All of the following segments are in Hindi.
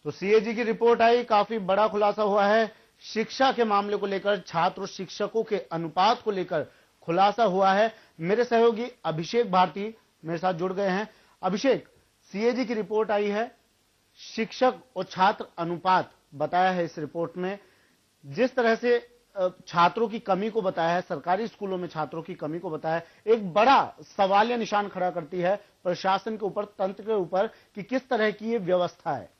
तो सीएजी की रिपोर्ट आई, काफी बड़ा खुलासा हुआ है। शिक्षा के मामले को लेकर, छात्र और शिक्षकों के अनुपात को लेकर खुलासा हुआ है। मेरे सहयोगी अभिषेक भारती मेरे साथ जुड़ गए हैं। अभिषेक, सीएजी की रिपोर्ट आई है, शिक्षक और छात्र अनुपात बताया है इस रिपोर्ट में। जिस तरह से छात्रों की कमी को बताया है, सरकारी स्कूलों में छात्रों की कमी को बताया है, एक बड़ा सवालिया निशान खड़ा करती है प्रशासन के ऊपर, तंत्र के ऊपर, कि किस तरह की ये व्यवस्था है।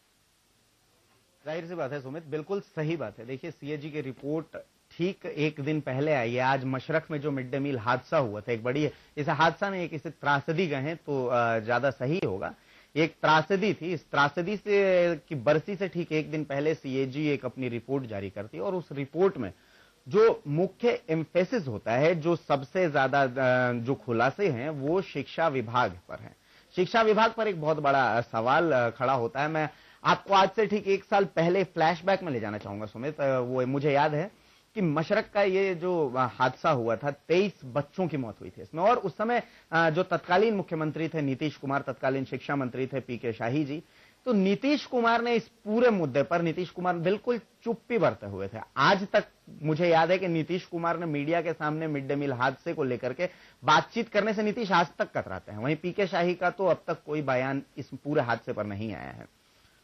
जाहिर सी बात है सुमित, बिल्कुल सही बात है। देखिए, सीएजी की रिपोर्ट ठीक एक दिन पहले आई है। आज मशरक में जो मिड डे मील हादसा हुआ था, एक बड़ी, इस हादसा में इसे त्रासदी कहें तो ज्यादा सही होगा, एक त्रासदी थी। इस त्रासदी से की बरसी से ठीक एक दिन पहले सीएजी एक अपनी रिपोर्ट जारी करती है, और उस रिपोर्ट में जो मुख्य एम्फेसिस होता है, जो सबसे ज्यादा जो खुलासे हैं, वो शिक्षा विभाग पर है। शिक्षा विभाग पर एक बहुत बड़ा सवाल खड़ा होता है। मैं आपको आज से ठीक एक साल पहले फ्लैशबैक में ले जाना चाहूंगा सुमित। वो मुझे याद है कि मशरक का ये जो हादसा हुआ था, 23 बच्चों की मौत हुई थी इसमें, और उस समय जो तत्कालीन मुख्यमंत्री थे नीतीश कुमार, तत्कालीन शिक्षा मंत्री थे पीके शाही जी, तो नीतीश कुमार ने इस पूरे मुद्दे पर, नीतीश कुमार बिल्कुल चुप्पी बरते हुए थे। आज तक मुझे याद है कि नीतीश कुमार ने मीडिया के सामने मिड डे मील हादसे को लेकर के बातचीत करने से नीतीश आज तक कतराते हैं। वहीं पीके शाही का तो अब तक कोई बयान इस पूरे हादसे पर नहीं आया है।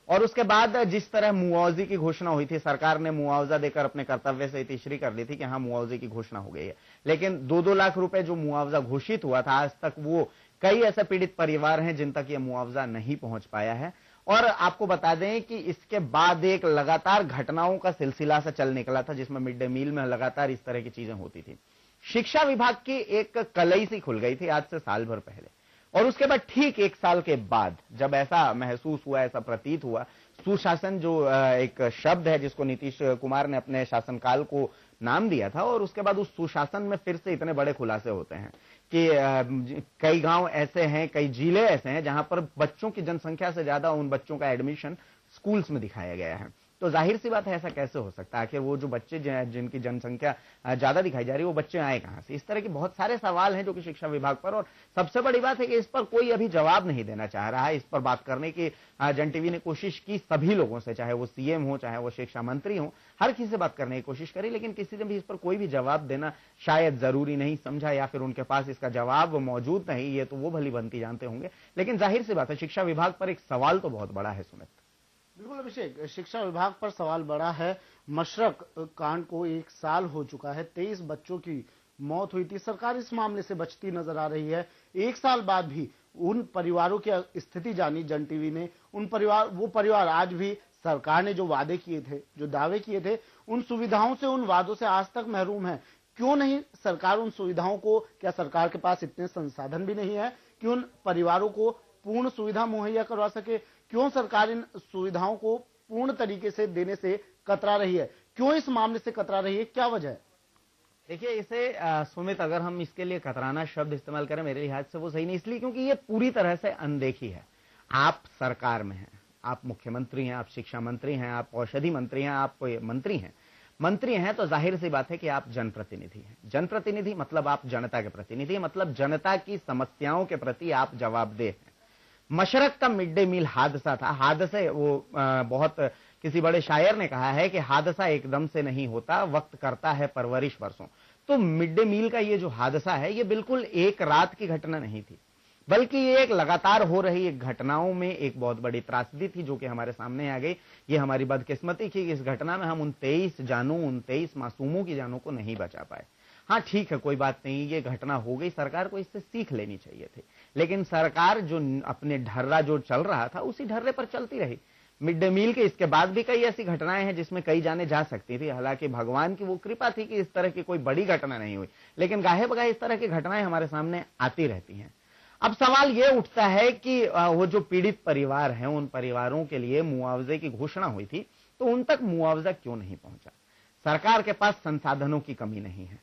और उसके बाद जिस तरह मुआवजे की घोषणा हुई थी, सरकार ने मुआवजा देकर अपने कर्तव्य से इतिश्री कर ली थी कि हाँ, मुआवजे की घोषणा हो गई है, लेकिन 2-2 लाख रुपए जो मुआवजा घोषित हुआ था, आज तक वो कई ऐसे पीड़ित परिवार हैं जिन तक ये मुआवजा नहीं पहुंच पाया है। और आपको बता दें कि इसके बाद एक लगातार घटनाओं का सिलसिला सा चल निकला था, जिसमें मिड डे मील में लगातार इस तरह की चीजें होती थी। शिक्षा विभाग की एक कलई सी खुल गई थी आज से साल भर पहले, और उसके बाद ठीक एक साल के बाद जब ऐसा महसूस हुआ, ऐसा प्रतीत हुआ, सुशासन जो एक शब्द है जिसको नीतीश कुमार ने अपने शासनकाल को नाम दिया था, और उसके बाद उस सुशासन में फिर से इतने बड़े खुलासे होते हैं कि कई गांव ऐसे हैं, कई जिले ऐसे हैं जहां पर बच्चों की जनसंख्या से ज्यादा उन बच्चों का एडमिशन स्कूल्स में दिखाया गया है। तो जाहिर सी बात है, ऐसा कैसे हो सकता है? आखिर वो जो बच्चे जिनकी जनसंख्या ज्यादा दिखाई जा रही है, वो बच्चे आए कहां से? इस तरह के बहुत सारे सवाल हैं जो कि शिक्षा विभाग पर, और सबसे बड़ी बात है कि इस पर कोई अभी जवाब नहीं देना चाह रहा है। इस पर बात करने की जन टीवी ने कोशिश की सभी लोगों से, चाहे वो सीएम हो, चाहे वो शिक्षा मंत्री हो, हर किसी से बात करने की कोशिश करी, लेकिन किसी ने भी इस पर कोई भी जवाब देना शायद जरूरी नहीं समझा, या फिर उनके पास इसका जवाब मौजूद नहीं। ये तो वो भली बनती जानते होंगे, लेकिन जाहिर सी बात है, शिक्षा विभाग पर एक सवाल तो बहुत बड़ा है सुमित। बिल्कुल अभिषेक, शिक्षा विभाग पर सवाल बड़ा है। मशरक कांड को 1 साल हो चुका है, 23 बच्चों की मौत हुई थी। सरकार इस मामले से बचती नजर आ रही है। 1 साल बाद भी उन परिवारों की स्थिति जानी जन टीवी ने। वो परिवार आज भी सरकार ने जो वादे किए थे, जो दावे किए थे, उन सुविधाओं से, उन वादों से आज तक महरूम है। क्यों नहीं सरकार उन सुविधाओं को, क्या सरकार के पास इतने संसाधन भी नहीं है कि उन परिवारों को पूर्ण सुविधा मुहैया करवा सके? क्यों सरकार इन सुविधाओं को पूर्ण तरीके से देने से कतरा रही है? क्यों इस मामले से कतरा रही है? क्या वजह है? देखिए, इसे सुमित, अगर हम इसके लिए कतराना शब्द इस्तेमाल करें, मेरे लिहाज से वो सही नहीं, इसलिए क्योंकि ये पूरी तरह से अनदेखी है। आप सरकार में हैं, आप मुख्यमंत्री हैं, आप शिक्षा मंत्री हैं, आप औषधि मंत्री हैं, आप मंत्री हैं तो जाहिर सी बात है कि आप जनप्रतिनिधि हैं। जनप्रतिनिधि मतलब आप जनता के प्रतिनिधि, मतलब जनता की समस्याओं के प्रति आप जवाबदेह हैं। मशरक का मिड डे मील हादसा था, हादसे वो बहुत, किसी बड़े शायर ने कहा है कि हादसा एकदम से नहीं होता, वक्त करता है परवरिश वर्षों। तो मिड डे मील का ये जो हादसा है, ये बिल्कुल एक रात की घटना नहीं थी, बल्कि ये एक लगातार हो रही एक घटनाओं में एक बहुत बड़ी त्रासदी थी जो कि हमारे सामने आ गई। ये हमारी बदकिस्मती थी कि इस घटना में हम उन 23 मासूमों की जानों को नहीं बचा पाए। हाँ ठीक है, कोई बात नहीं, ये घटना हो गई, सरकार को इससे सीख लेनी चाहिए थी, लेकिन सरकार जो अपने ढर्रा जो चल रहा था उसी ढर्रे पर चलती रही। मिड डे मील के इसके बाद भी कई ऐसी घटनाएं हैं जिसमें कई जाने जा सकती थी। हालांकि भगवान की वो कृपा थी कि इस तरह की कोई बड़ी घटना नहीं हुई, लेकिन गाहे बगाहे इस तरह की घटनाएं हमारे सामने आती रहती हैं। अब सवाल ये उठता है कि वो जो पीड़ित परिवार हैं, उन परिवारों के लिए मुआवजे की घोषणा हुई थी, तो उन तक मुआवजा क्यों नहीं पहुंचा? सरकार के पास संसाधनों की कमी नहीं है,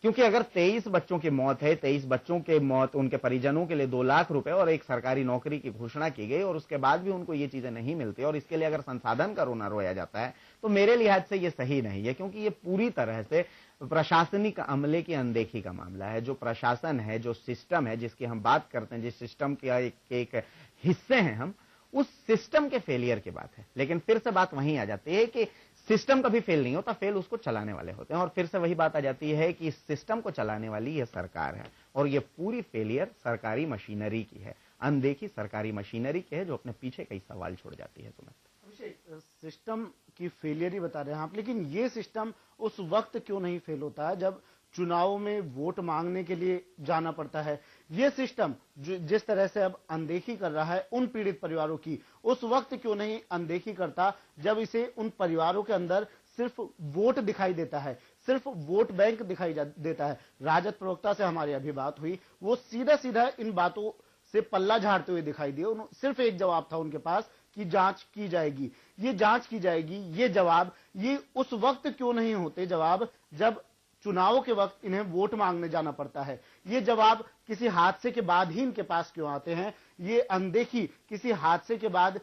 क्योंकि अगर 23 बच्चों की मौत है, 23 बच्चों के मौत, उनके परिजनों के लिए 2 लाख रुपए और एक सरकारी नौकरी की घोषणा की गई, और उसके बाद भी उनको ये चीजें नहीं मिलती, और इसके लिए अगर संसाधन का रोना रोया जाता है, तो मेरे लिहाज से ये सही नहीं है, क्योंकि ये पूरी तरह से प्रशासनिक अमले की अनदेखी का मामला है। जो प्रशासन है, जो सिस्टम है जिसकी हम बात करते हैं, जिस सिस्टम के एक हिस्से हैं हम, उस सिस्टम के फेलियर की बात है। लेकिन फिर से बात वहीं आ जाती है कि सिस्टम कभी फेल नहीं होता, फेल उसको चलाने वाले होते हैं। और फिर से वही बात आ जाती है कि इस सिस्टम को चलाने वाली यह सरकार है और यह पूरी फेलियर सरकारी मशीनरी की है, अनदेखी सरकारी मशीनरी की है, जो अपने पीछे कई सवाल छोड़ जाती है। सुमित, सिस्टम की फेलियर ही बता रहे हैं आप, लेकिन ये सिस्टम उस वक्त क्यों नहीं फेल होता है जब चुनाव में वोट मांगने के लिए जाना पड़ता है? ये सिस्टम जिस तरह से अब अनदेखी कर रहा है उन पीड़ित परिवारों की, उस वक्त क्यों नहीं अनदेखी करता जब इसे उन परिवारों के अंदर सिर्फ वोट दिखाई देता है, सिर्फ वोट बैंक दिखाई देता है? राजद प्रवक्ता से हमारी अभी बात हुई, वो सीधा सीधा इन बातों से पल्ला झाड़ते हुए दिखाई दिए। सिर्फ एक जवाब था उनके पास कि जांच की जाएगी, ये जांच की जाएगी। ये जवाब ये उस वक्त क्यों नहीं होते जवाब जब चुनावों के वक्त इन्हें वोट मांगने जाना पड़ता है? ये जवाब किसी हादसे के बाद ही इनके पास क्यों आते हैं? ये अनदेखी किसी हादसे के बाद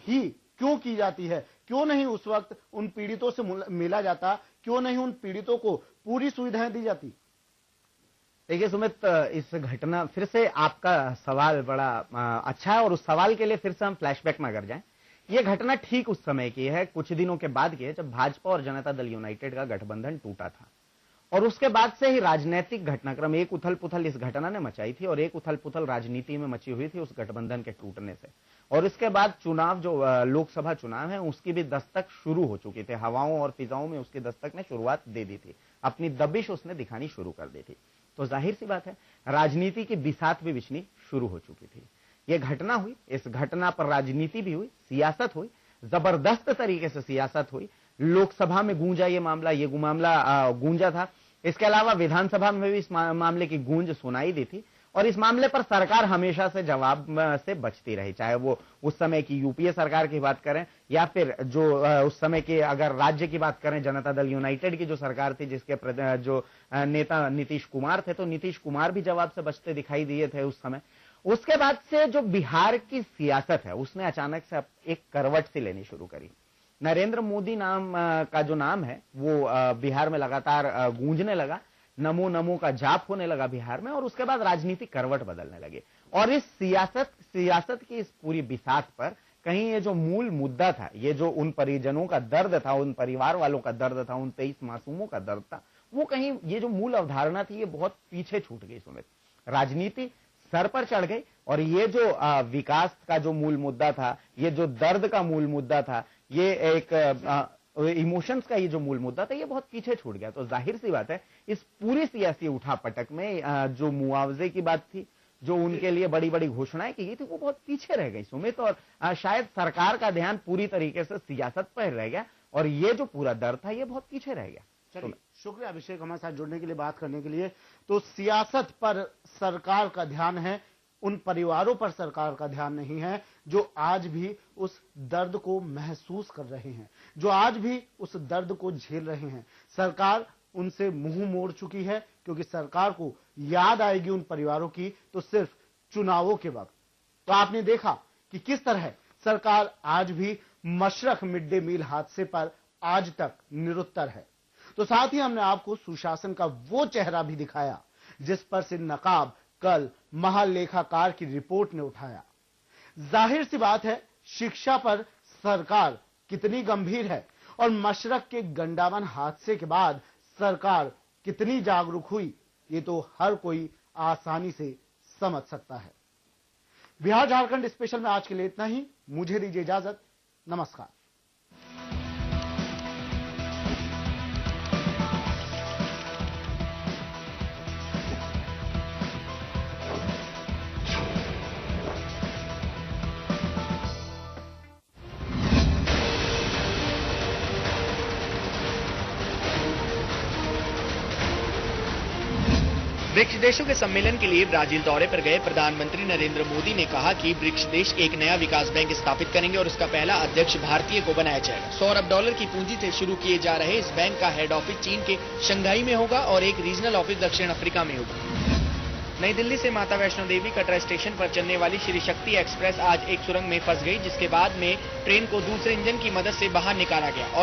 ही क्यों की जाती है? क्यों नहीं उस वक्त उन पीड़ितों से मिला जाता? क्यों नहीं उन पीड़ितों को पूरी सुविधाएं दी जाती? देखिए सुमित, इस घटना, फिर से आपका सवाल बड़ा अच्छा है और उस सवाल के लिए फिर से हम फ्लैशबैक में अगर जाएं, यह घटना ठीक उस समय की है, कुछ दिनों के बाद की है, जब भाजपा और जनता दल यूनाइटेड का गठबंधन टूटा था। और उसके बाद से ही राजनीतिक घटनाक्रम, एक उथल पुथल इस घटना ने मचाई थी और एक उथल पुथल राजनीति में मची हुई थी उस गठबंधन के टूटने से। और इसके बाद चुनाव, जो लोकसभा चुनाव है, उसकी भी दस्तक शुरू हो चुकी थी। हवाओं और फिजाओं में उसकी दस्तक ने शुरुआत दे दी थी, अपनी दबिश उसने दिखानी शुरू कर दी थी। तो जाहिर सी बात है, राजनीति की बिसात भी बिछनी शुरू हो चुकी थी। यह घटना हुई, इस घटना पर राजनीति भी हुई, सियासत हुई, जबरदस्त तरीके से सियासत हुई। लोकसभा में गूंजा ये मामला गूंजा था। इसके अलावा विधानसभा में भी इस मामले की गूंज सुनाई दी थी और इस मामले पर सरकार हमेशा से जवाब से बचती रही, चाहे वो उस समय की यूपीए सरकार की बात करें या फिर जो उस समय के अगर राज्य की बात करें, जनता दल यूनाइटेड की जो सरकार थी, जिसके जो नेता नीतीश कुमार थे, तो नीतीश कुमार भी जवाब से बचते दिखाई दिए थे उस समय। उसके बाद से जो बिहार की सियासत है, उसने अचानक से एक करवट सी लेनी शुरू करी। नरेंद्र मोदी नाम का जो नाम है वो बिहार में लगातार गूंजने लगा, नमो नमो का जाप होने लगा बिहार में, और उसके बाद राजनीतिक करवट बदलने लगे। और इस सियासत की इस पूरी बिसात पर कहीं ये जो मूल मुद्दा था, ये जो उन परिजनों का दर्द था, उन परिवार वालों का दर्द था, उन 23 मासूमों का दर्द था, वो कहीं ये जो मूल अवधारणा थी, ये बहुत पीछे छूट गई। सुमित, राजनीति सर पर चढ़ गई और ये जो विकास का जो मूल मुद्दा था, ये जो दर्द का मूल मुद्दा था, ये एक इमोशंस का ये जो मूल मुद्दा था, ये बहुत पीछे छूट गया। तो जाहिर सी बात है, इस पूरी सियासी उठापटक में जो मुआवजे की बात थी, जो उनके लिए बड़ी बड़ी घोषणाएं की गई थी, वो बहुत पीछे रह गई सुमित। और शायद सरकार का ध्यान पूरी तरीके से सियासत पर रह गया और ये जो पूरा दर्द था, ये बहुत पीछे रह गया। चलिए, शुक्रिया अभिषेक हमारे साथ जुड़ने के लिए, बात करने के लिए। तो सियासत पर सरकार का ध्यान है, उन परिवारों पर सरकार का ध्यान नहीं है जो आज भी उस दर्द को महसूस कर रहे हैं, जो आज भी उस दर्द को झेल रहे हैं। सरकार उनसे मुंह मोड़ चुकी है, क्योंकि सरकार को याद आएगी उन परिवारों की तो सिर्फ चुनावों के वक्त। तो आपने देखा कि किस तरह सरकार आज भी मशरक मिड डे मील हादसे पर आज तक निरुत्तर है। तो साथ ही हमने आपको सुशासन का वो चेहरा भी दिखाया जिस पर से नकाब कल महालेखाकार की रिपोर्ट ने उठाया। जाहिर सी बात है, शिक्षा पर सरकार कितनी गंभीर है और मशरक के गंडावन हादसे के बाद सरकार कितनी जागरूक हुई, ये तो हर कोई आसानी से समझ सकता है। बिहार झारखंड स्पेशल में आज के लिए इतना ही। मुझे दीजिए इजाजत, नमस्कार। ब्रिक्स देशों के सम्मेलन के लिए ब्राजील दौरे पर गए प्रधानमंत्री नरेंद्र मोदी ने कहा कि ब्रिक्स देश एक नया विकास बैंक स्थापित करेंगे और उसका पहला अध्यक्ष भारतीय को बनाया जाएगा। $100 अरब की पूंजी से शुरू किए जा रहे इस बैंक का हेड ऑफिस चीन के शंघाई में होगा और एक रीजनल ऑफिस दक्षिण अफ्रीका में होगा। नई दिल्ली से माता वैष्णो देवी कटरा स्टेशन पर चलने वाली श्री शक्ति एक्सप्रेस आज एक सुरंग में फंस गई, जिसके बाद में ट्रेन को दूसरे इंजन की मदद से बाहर निकाला गया और